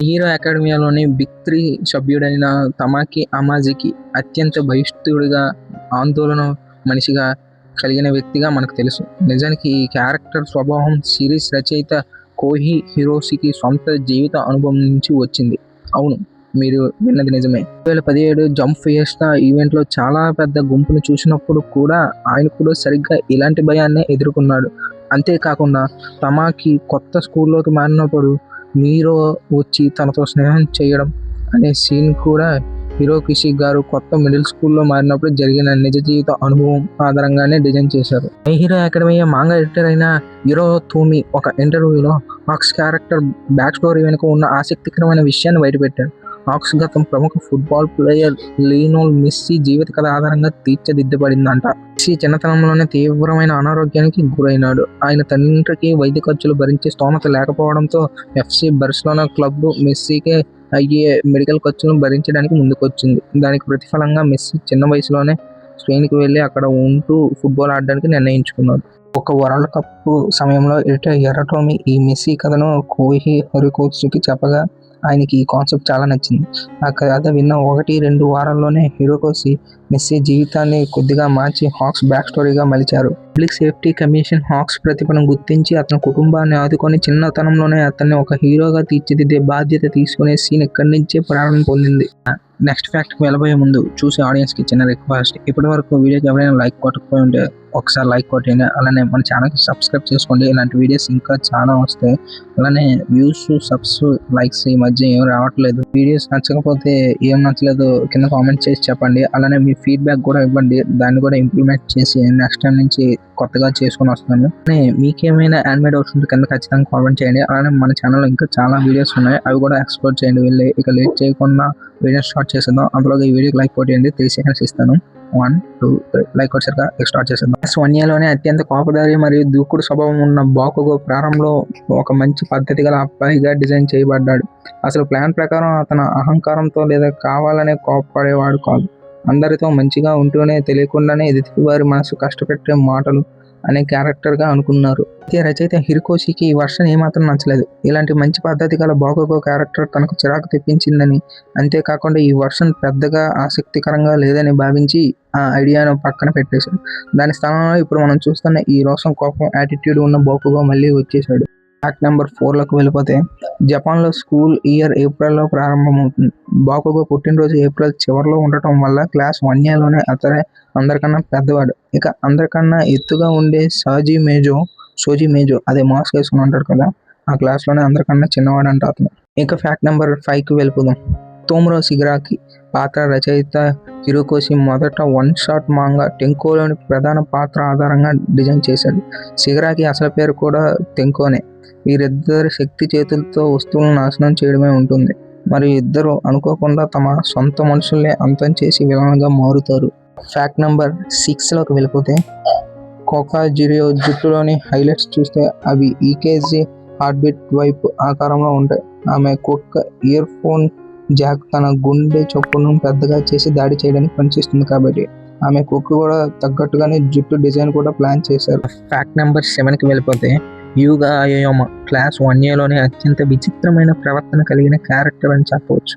Hero అకాడమియాలోని big 3 సభ్యుడైన తమాకి అమాజికి అత్యంత బహిష్టుడిగా, ఆందోళన మనిషిగా కలిగిన వ్యక్తిగా మనకు తెలుసు. నిజానికి ఈ క్యారెక్టర్ స్వభావం సిరీస్ రచయిత కోహి హిరోషికి సొంత జీవిత అనుభవం నుంచి వచ్చింది. అవును, మీరు విన్నది నిజమే. 2017 జంప్ ఫియెస్టా ఈవెంట్లో చాలా పెద్ద గుంపును చూసినప్పుడు కూడా ఆయన కూడా సరిగ్గా ఇలాంటి భయాన్నే ఎదుర్కొన్నాడు. అంతేకాకుండా తమాకి కొత్త స్కూల్లోకి మారినప్పుడు మీరో వచ్చి తనతో స్నేహం చేయడం అనే సీన్ కూడా హిరోషి గారు కొత్త మిడిల్ స్కూల్లో మారినప్పుడు జరిగిన నిజ జీవిత అనుభవం ఆధారంగానే డిజైన్ చేశారు. My hero academia manga editor అయిన హిరోతోమి ఒక ఇంటర్వ్యూలో హాక్స్ క్యారెక్టర్ బ్యాక్ స్టోరీ వెనుక ఉన్న ఆసక్తికరమైన విషయాన్ని బయటపెట్టాడు. హాక్స్ గతం ప్రముఖ ఫుట్బాల్ ప్లేయర్ లియోనెల్ మెస్సీ జీవిత కథ ఆధారంగా తీర్చిదిద్దబడిందంట. మెస్సీ చిన్నతనంలోనే తీవ్రమైన అనారోగ్యానికి గురైనాడు. ఆయన తండ్రికి వైద్య ఖర్చులు భరించే స్తోమత లేకపోవడంతో ఎఫ్సి బార్సిలోనా క్లబ్ మెస్సీకి అయ్యే మెడికల్ ఖర్చులను భరించడానికి ముందుకొచ్చింది. దానికి ప్రతిఫలంగా మెస్సీ చిన్న వయసులోనే స్పెయిన్కి వెళ్ళి అక్కడ ఉంటూ ఫుట్బాల్ ఆడడానికి నిర్ణయించుకున్నాడు. ఒక వరల్డ్ కప్ సమయంలో ఎడిటర్ హిరోటోమి ఈ మెస్సీ కథను కోహి హిరోషికి చెప్పగా ఆయనకి ఈ కాన్సెప్ట్ చాలా నచ్చింది. ఆ కథ విన్న 1-2 వారాల్లోనే హిరోషి మెస్సీ జీవితాన్ని కొద్దిగా మార్చి హాక్స్ బ్యాక్ స్టోరీగా మలిచారు. పబ్లిక్ సేఫ్టీ కమిషన్ హాక్స్ ప్రతిభను గుర్తించి అతని కుటుంబాన్ని ఆదుకొని చిన్నతనంలోనే అతన్ని ఒక హీరోగా తీర్చిదిద్దే బాధ్యత తీసుకునే సీన్ ఇక్కడి నుంచే ప్రారంభం పొందింది. నెక్స్ట్ ఫ్యాక్ట్కి వెళ్ళబోయే ముందు చూసే ఆడియన్స్కి చిన్న రిక్వెస్ట్, ఇప్పటి వరకు వీడియోకి ఎవరైనా లైక్ కొట్టకపోయి ఉంటే ఒకసారి లైక్ కొట్టండి. అలానే మన ఛానల్కి సబ్స్క్రైబ్ చేసుకోండి. ఇలాంటి వీడియోస్ ఇంకా చాలా వస్తాయి. అలానే వ్యూస్, సబ్స్, లైక్స్ ఈ మధ్య ఏం రావట్లేదు. వీడియోస్ నచ్చకపోతే ఏం నచ్చలేదు కింద కామెంట్ చేసి చెప్పండి. అలానే మీ ఫీడ్బ్యాక్ కూడా ఇవ్వండి. దాన్ని కూడా ఇంప్లిమెంట్ చేసి నెక్స్ట్ టైం నుంచి కొత్తగా చేసుకొని వస్తాను. మీకేమైనా యానిమే డౌట్స్ ఉంటే కింద ఖచ్చితంగా కామెంట్ చేయండి. అలానే మన ఛానల్లో ఇంకా చాలా వీడియోస్ ఉన్నాయి, అవి కూడా ఎక్స్ప్లోర్ చేయండి వెళ్ళి. ఇక లేట్ చేయకుండా వీడియో స్టార్ట్ చేసేద్దాం. అందులో ఈ వీడియోకి లైక్ కొట్టండి. 3 seconds ఇస్తాను. 1, 2, 3 లైక్ కొట్టాక స్టార్ట్ చేసేద్దాం. వన్యాలోనే అత్యంత కోపదారి మరియు దూకుడు స్వభావం ఉన్న బాకుగో ప్రారంభంలో ఒక మంచి పద్ధతి గల అబ్బాయిగా డిజైన్ చేయబడ్డాడు. అసలు ప్లాన్ ప్రకారం అతను అహంకారంతో లేదా కావాలనే కోపపడేవాడు కాదు. అందరితో మంచిగా ఉంటూనే తెలియకుండానే ఎదుటివారి మనసు కష్టపెట్టే మాటలు అనే క్యారెక్టర్గా అనుకున్నారు. రచయిత హిరోషికి ఈ వర్షన్ ఏమాత్రం నచ్చలేదు. ఇలాంటి మంచి పద్ధతి గల బాకుగో క్యారెక్టర్ తనకు చిరాకు తెప్పించిందని, అంతేకాకుండా ఈ వర్షన్ పెద్దగా ఆసక్తికరంగా లేదని భావించి ఆ ఐడియాను పక్కన పెట్టేశాడు. దాని స్థానంలో ఇప్పుడు మనం చూస్తున్న ఈ రోషం, కోపం, యాటిట్యూడ్ ఉన్న బాకుగో మళ్ళీ వచ్చేసాడు. ఫ్యాక్ట్ నెంబర్ 4లోకి వెళ్ళిపోతే, జపాన్లో స్కూల్ ఇయర్ ఏప్రిల్లో ప్రారంభమవుతుంది. బాకుగో పుట్టినరోజు ఏప్రిల్ చివరిలో ఉండటం వల్ల క్లాస్ 1Aలోనే అతడే అందరికన్నా పెద్దవాడు. ఇక అందరికన్నా ఎత్తుగా ఉండే సోజీ మేజో అదే మాస్క్ వేసుకుని ఉంటాడు కదా, ఆ క్లాస్లోనే అందరికన్నా చిన్నవాడు అంట అతను. ఇక ఫ్యాక్ట్ నెంబర్ 5కి వెళ్ళిపోదాం. తోమరో సిగరాకి పాత్ర రచయిత హిరోషి మొదట వన్ షాట్ మాంగా టెంకోలోని ప్రధాన పాత్ర ఆధారంగా డిజైన్ చేశాడు. సిగరాకి అసలు పేరు కూడా టెంకోనే. వీరిద్దరి శక్తి చేతులతో వస్తువులను నాశనం చేయడమే ఉంటుంది. మరియు ఇద్దరు అనుకోకుండా తమ సొంత మనుషుల్ని అంతం చేసి విలన్గా మారుతారు. ఫ్యాక్ట్ నెంబర్ 6లోకి వెళ్ళిపోతే, కోకాజిరియో జుట్టులోని హైలైట్స్ చూస్తే అవి ఈకేజీ హార్ట్బీట్ వైపు ఆకారంలో ఉంటాయి. ఆమె కుక్క ఇయర్ ఫోన్ జాక్ తన గుండె చొప్పును పెద్దగా చేసి దాడి చేయడానికి పనిచేస్తుంది కాబట్టి ఆమె కుక్క కూడా తగ్గట్టుగానే జుట్టు డిజైన్ కూడా ప్లాన్ చేశారు. ఫ్యాక్ట్ నెంబర్ 7కి వెళ్ళిపోతే, యూగా అయోమా క్లాస్ 1Aలోనే అత్యంత విచిత్రమైన ప్రవర్తన కలిగిన క్యారెక్టర్ అని చెప్పవచ్చు.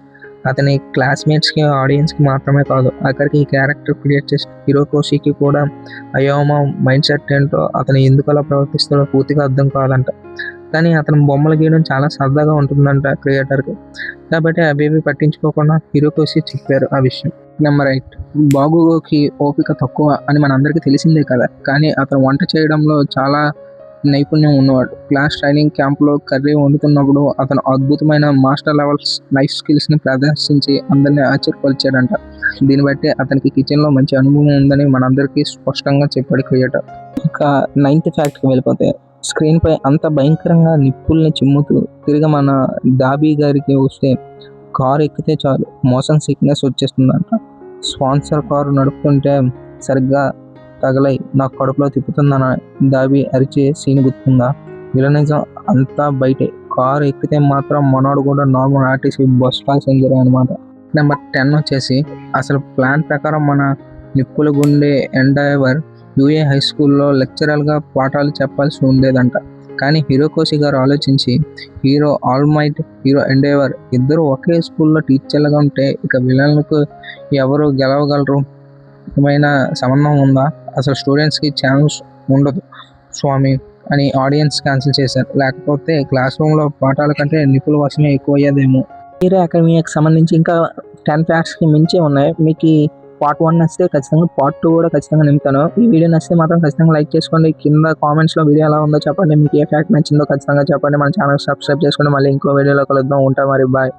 అతని క్లాస్మేట్స్కి, ఆడియన్స్కి మాత్రమే కాదు, ఆఖరికి ఈ క్యారెక్టర్ క్రియేట్ చేసిన హిరోషికి కూడా అయోమా మైండ్ సెట్ ఏంటో, అతను ఎందుకు అలా ప్రవర్తిస్తాడో పూర్తిగా అర్థం కాదంట. కానీ అతను బొమ్మలు గీయడం చాలా సరదాగా ఉంటుందంట క్రియేటర్కి. కాబట్టి అవేవి పట్టించుకోకుండా హిరోషి చెప్పారు ఆ విషయం. నెంబర్ 8, బాకుగోకి ఓపిక తక్కువ అని మనందరికీ తెలిసిందే కదా, కానీ అతను వంట చేయడంలో చాలా నైపుణ్యం ఉన్నవాడు. క్లాస్ ట్రైనింగ్ క్యాంప్లో కర్రీ వండుతున్నప్పుడు అతను అద్భుతమైన మాస్టర్ లెవెల్స్ నైఫ్ స్కిల్స్ని ప్రదర్శించి అందరినీ ఆశ్చర్యపరిచాడంట. దీన్ని బట్టి అతనికి కిచెన్లో మంచి అనుభవం ఉందని మనందరికీ స్పష్టంగా చెప్పాడు క్రియేటర్. ఇంకా 9th ఫ్యాక్ట్కి వెళ్ళిపోతే, స్క్రీన్పై అంత భయంకరంగా నిప్పుల్ని చిమ్ముతూ తిరిగి మన దాబీ గారికి వస్తే కారు ఎక్కితే చాలు మోషన్ సిక్నెస్ వచ్చేస్తుందంట. స్పాన్సర్ కారు నడుపుతుంటే సరిగ్గా తగలై నా కడుపులో తిప్పుతుందన్న దాబీ అరిచే సీన్ గుర్తుందా? విలనిజం అంతా బయటే, కారు ఎక్కితే మాత్రం మనోడు కూడా నార్మల్ ఆర్టీసీ బస్ ప్యాసింజర్ అనమాట. నెంబర్ 10 వచ్చేసి, అసలు ప్లాన్ ప్రకారం మన నిప్పుల గుండె ఎండైవర్ యూఏ హై స్కూల్లో లెక్చరర్గా పాఠాలు చెప్పాల్సి ఉండేదంట. కానీ హిరోకోషి గారు ఆలోచించి hero all might, hero endeavour ఇద్దరు ఒకే స్కూల్లో టీచర్లుగా ఉంటే ఇక విలన్లకు ఎవరు గెలవగలరు? ఏమైనా సంబంధం ఉందా? అసలు స్టూడెంట్స్కి ఛాన్స్ ఉండదు స్వామి అని ఆడియన్స్ క్యాన్సిల్ చేశారు. లేకపోతే క్లాస్ రూమ్లో పాఠాల కంటే నిపుల వర్షమే ఎక్కువ అయ్యేదేమో. హీరో అకాడమీకి సంబంధించి ఇంకా 10 ఫ్యాక్ట్స్కి మించి ఉన్నాయి. మీకు ఈ పార్ట్ 1 నచ్చితే ఖచ్చితంగా పార్ట్ 2 కూడా ఖచ్చితంగా నింపుతాను. ఈ వీడియో నచ్చితే మాత్రం ఖచ్చితంగా లైక్ చేసుకోండి. కింద కామెంట్స్లో వీడియో ఎలా ఉందో చెప్పండి. మీకు ఏ ఫ్యాక్ట్ నచ్చిందో ఖచ్చితంగా చెప్పండి. మన ఛానల్ సబ్స్క్రైబ్ చేసుకోండి. మళ్ళీ ఇంకో వీడియోలో కలుద్దాం. ఉంటా మరి, బాయ్.